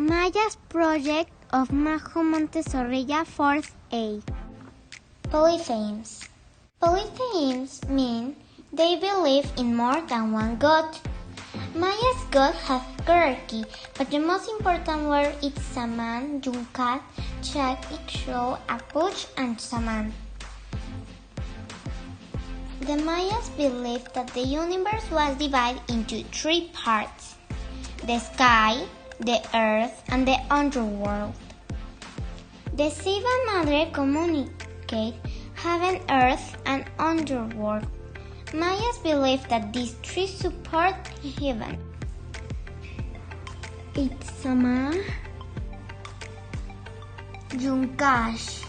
Maya's project of Majo Montezorrilla 4th A. Polytheisms. Polytheisms mean they believe in more than one god. Maya's gods have hierarchy, but the most important were its Saman, Yuncat, Chak, Ixchel, Apuch, and Saman. The Mayas believed that the universe was divided into three parts: the sky, the earth, and the underworld. The Siva Madre communicate heaven, earth, and underworld. Mayas believe that these three support heaven. Itzama, Yuncash,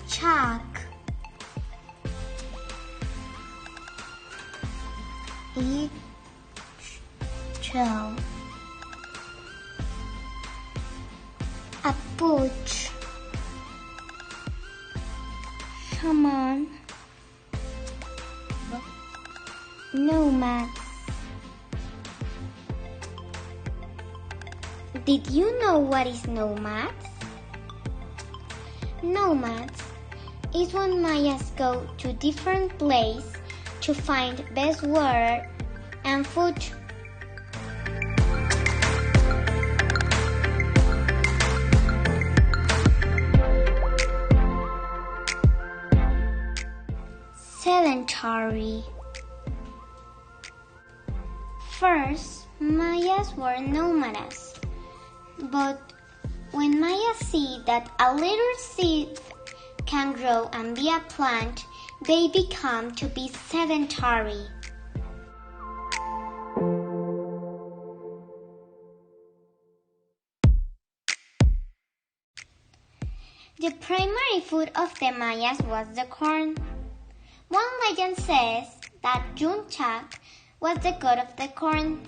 Chak, Ixchel, Apuch, Shaman, Nomads. Did you know what is nomads? Nomads is when Mayas go to different places to find best water and food. Sedentary. First, Mayas were nomads, but when Mayas see that a little seed can grow and be a plant, they become to be sedentary. The primary food of the Mayas was the corn. One legend says that Yunchak was the god of the corn,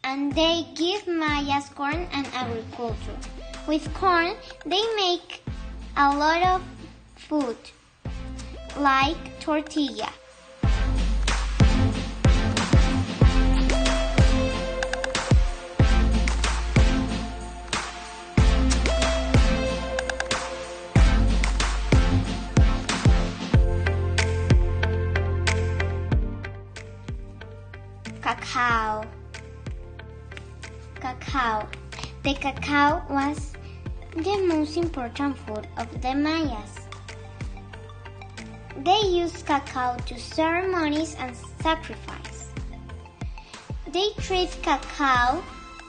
and they give Mayas corn and agriculture. With corn, they make a lot of food, like tortilla. Cacao. The cacao was the most important food of the Mayas. They used cacao to ceremonies and sacrifice. They treat cacao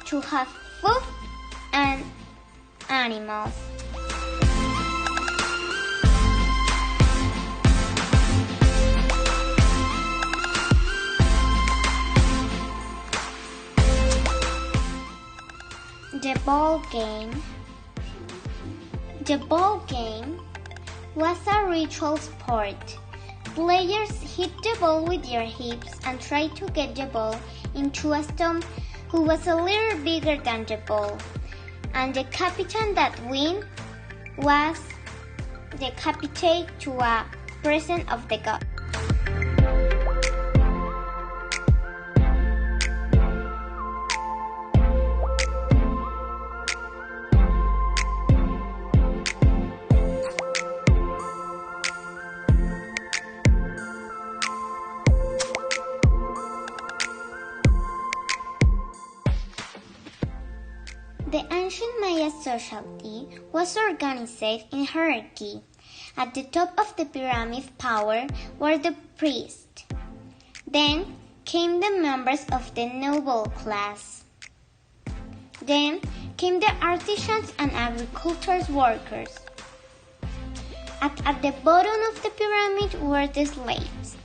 to have food and animals. The ball game. The ball game was a ritual sport. Players hit the ball with their hips and try to get the ball into a stone who was a little bigger than the ball. And the captain that win was decapitated to a present of the god. The ancient Maya society was organized in hierarchy. At the top of the pyramid of power were the priests. Then came the members of the noble class. Then came the artisans and agricultural workers. At the bottom of the pyramid were the slaves.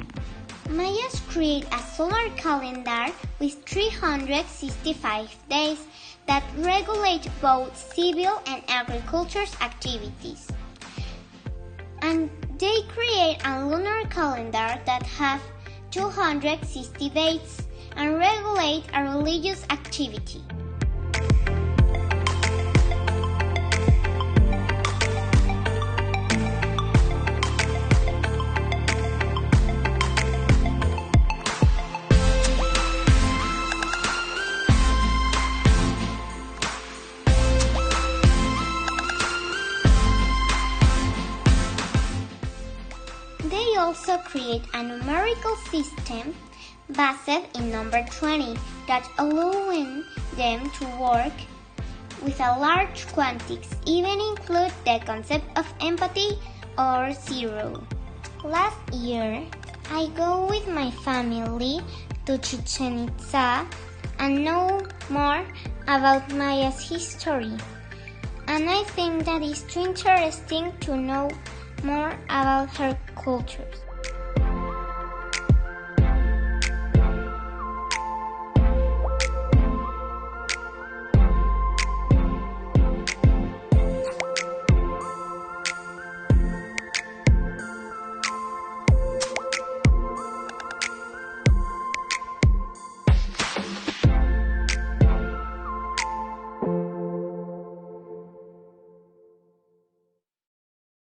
Mayas create a solar calendar with 365 days that regulate both civil and agricultural activities. And they create a lunar calendar that has 260 days and regulate a religious activity. create a numerical system based in number 20 that allowing them to work with a large quantities, even include the concept of empathy or zero. Last year, I go with my family to Chichen Itza and know more about Maya's history. And I think that it's too interesting to know more about her cultures.